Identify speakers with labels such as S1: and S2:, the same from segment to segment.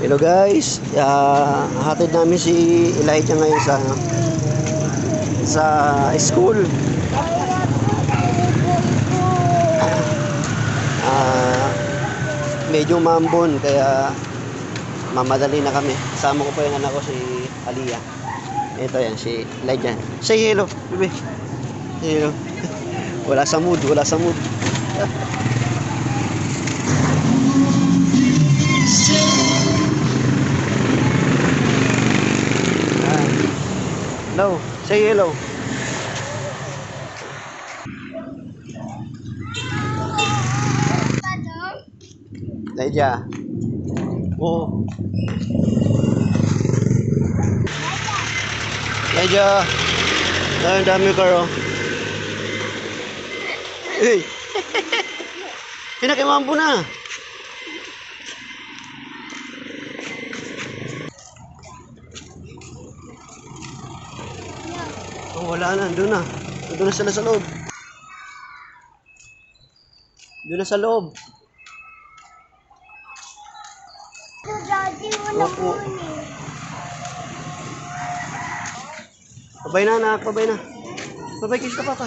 S1: Hello guys, hatid namin si Elijah ngayon sa school. Medyo mambon kaya mamadali na kami. Kasama ko pa yung anak ko si Aliyah. Ito yan, si Elijah. Say hello, baby. Say hello. Wala sa mood. Hello, say hello. Elijah. Oh. Elijah. Ay, ang dami karo. Hey. Pinakimampo na. Oh, wala na, doon na. Doon na sila sa loob. Doon na sa loob.
S2: Daddy, wala
S1: Opo.
S2: mo ni.
S1: Babay na, anak. Babay na. Babay, kiss ka, papa.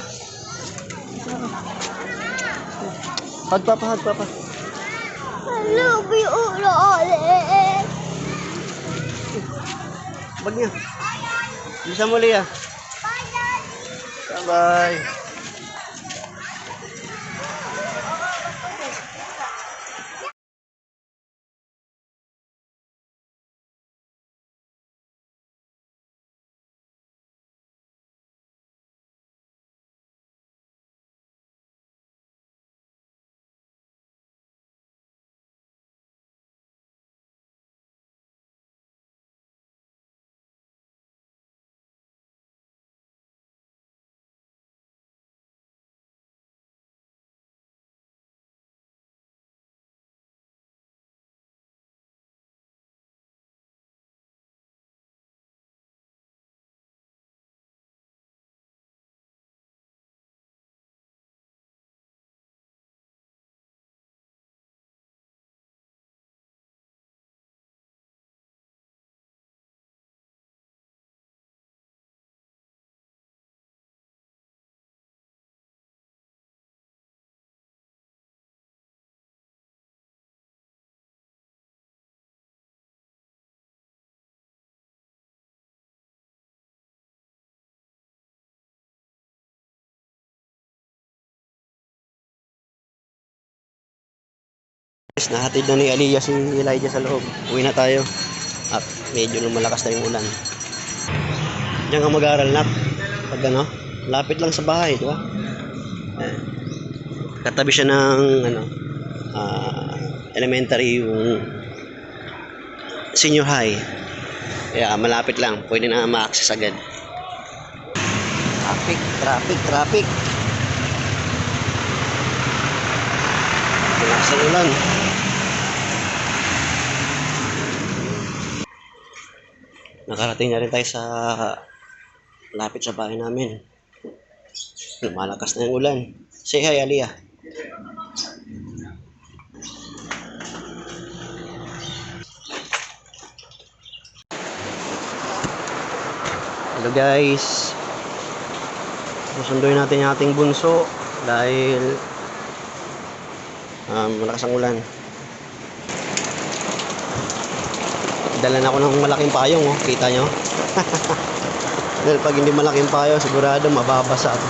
S1: Hug, papa.
S2: I love you, Lolly.
S1: Bag niya. Bisa mo, Leah.
S2: Bye, Daddy.
S1: Bye-bye. Nahatid na ni Aliyah si Elijah sa loob. Uwi na tayo. At medyo lumalakas na yung ulan. Diyan ka mag-aaral na. Pag ano, lapit lang sa bahay, di ba? Katabi siya ng elementary yung senior high. Kaya malapit lang. Pwede na ma-access agad. Traffic. Malakas ang ulan. Nakarating na rin tayo sa lapit sa bahay namin. Lumalakas na yung ulan. Say hi, Aliyah. Hello guys. Susunduin natin yung ating bunso dahil malakas ang ulan. Dala na ako ng malaking payong, oh. Kita nyo? Dahil pag hindi malaking payong, sigurado mababasa ako.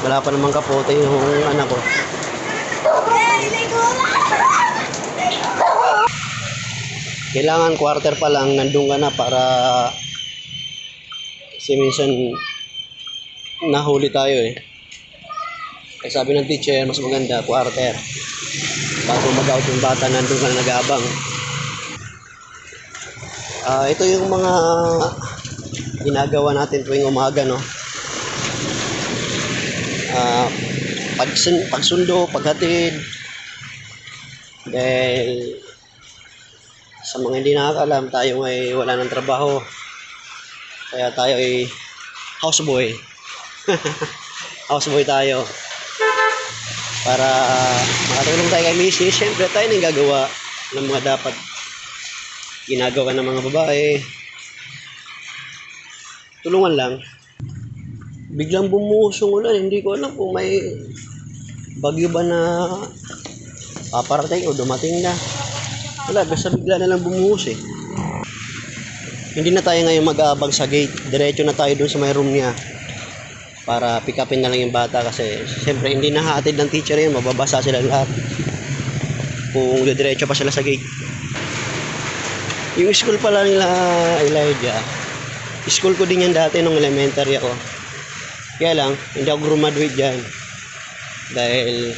S1: Wala pa namang kapote yung anak ko. Kailangan quarter pa lang, nandun ka na para kasi minsan nahuli tayo eh. Kaya sabi ng teacher, mas maganda quarter. Bago mag-out yung bata, nandun ka na nag-aabang. Ito yung mga ginagawa natin tuwing umaga, no? Pagsundo, paghatid. Dahil sa mga hindi nakakaalam, tayo ay wala ng trabaho. Kaya tayo ay houseboy. Houseboy tayo. Para makatulong tayo kay Mrs. Siyempre tayo nang gagawa ng mga dapat ginagawa ng mga babae. Tulungan lang. Biglang bumuhos yung ulan. Hindi ko alam kung may bagyo ba na paparating o dumating na. Wala, basta bigla na lang bumuhos eh. Hindi na tayo ngayon mag-aabang sa gate. Diretso na tayo dun sa may room niya. Para pick upin na lang yung bata kasi siyempre hindi na hahatid ng teacher yun. Mababasa sila lahat. Kung diretso pa sila sa gate. Yung school pala nila Elijah. School ko din yan dati nung elementary ako. Kaya lang, hindi ako graduate dyan. Dahil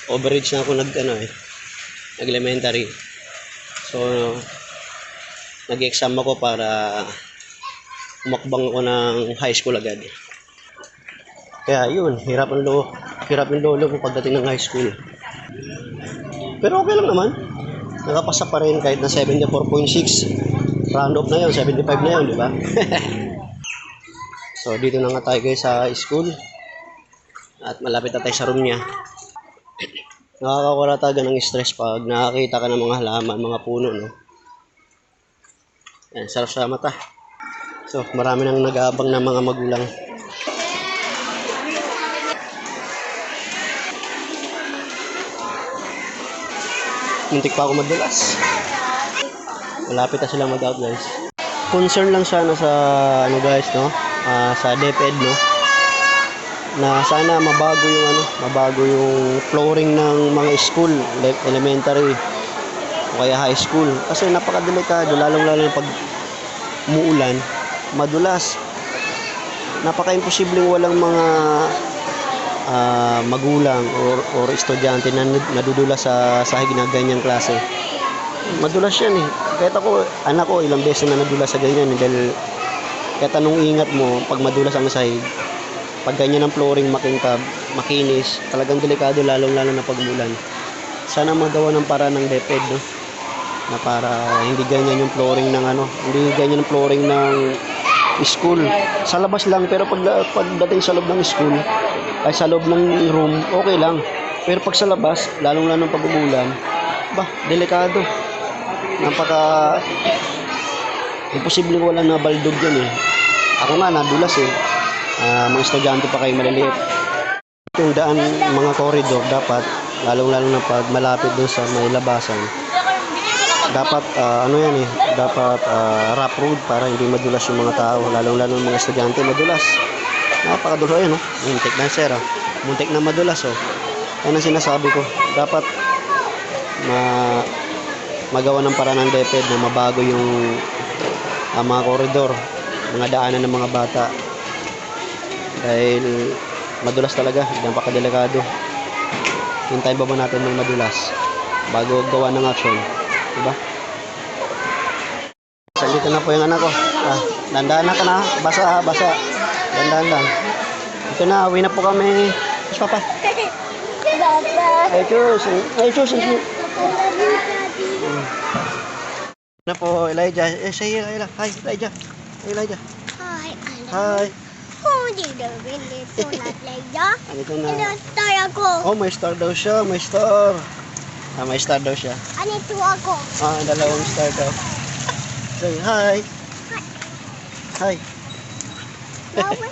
S1: overage na ako nag-elementary. So, nag-exam ako para umakbang ako ng high school agad. Kaya yun, hirap yung lolo ko pagdating ng high school. Pero okay lang naman. Nakapasa pa rin kahit na 74.6. Round off na yun, 75 na yun, di ba? So, dito na nga tayo guys sa school. At malapit na tayo sa room niya. Nakakawala talaga ng stress pag nakakita ka ng mga halaman, mga puno, no? Yan, sarap sa mata. So, marami nang nag-aabang ng mga magulang. Muntik pa ako madulas. Malapit na silang mag-out guys. Concern lang sana sa guys, no? Sa DepEd, no? Na sana mabago yung flooring ng mga school, elementary o kaya high school. Kasi napakadelikado, lalong-lalo pag umuulan, madulas. Napaka-imposibleng walang mga magulang or estudyante na nadudulas sa sahig na ganyang klase. Madulas yan eh. Kahit ako, anak ko, ilang beses na nadulas sa ganyan. Dahil kahit anong ingat mo, pag madulas ang sahig, pag ganyan ang flooring makintab, makinis, talagang delikado lalong-lalo na pag umulan. Sana magawa ng paraan ng DepEd, no? Na para hindi ganyan yung flooring ng hindi ganyan yung flooring ng school. Sa labas lang, pero pagdating sa loob ng school, ay sa loob ng room, okay lang. Pero pag sa labas, lalong-lalo pag umulan, delikado. Imposibleng wala na baldog yan eh. Ako nga nadulas eh. Mga estudyante pa kayo maliliit. Yung daan, mga corridor, dapat lalong-lalo na pag malapit dun sa may labasan, dapat dapat rough road para hindi madulas yung mga tao, lalong-lalo yung mga estudyante madulas. Napakadulo yun, no? Muntik na sir, muntik na madulas, oh. Yan ang sinasabi ko, dapat magawa ng paraan ng DepEd na mabago yung mga koridor, mga daanan ng mga bata. Dahil madulas talaga, napakadelikado. Hintayin ba natin ng madulas bago gawa ng action, diba? Sandito na po yung anak ko. Dandahan na ka na, basa. Dandahan lang. Ito na, uwi na po kami. Mas papa. Ay, Diyos. Na po, Elijah. Say hi, Elijah. Hey, Elijah. Hi.
S2: Oh, did the wind is so not like that?
S1: Andito na.
S2: Ano star ako?
S1: Oh, may star daw siya. May star. May star daw siya.
S2: Anito ako?
S1: Dalawang star daw. Say hi. Hi.
S2: Mama,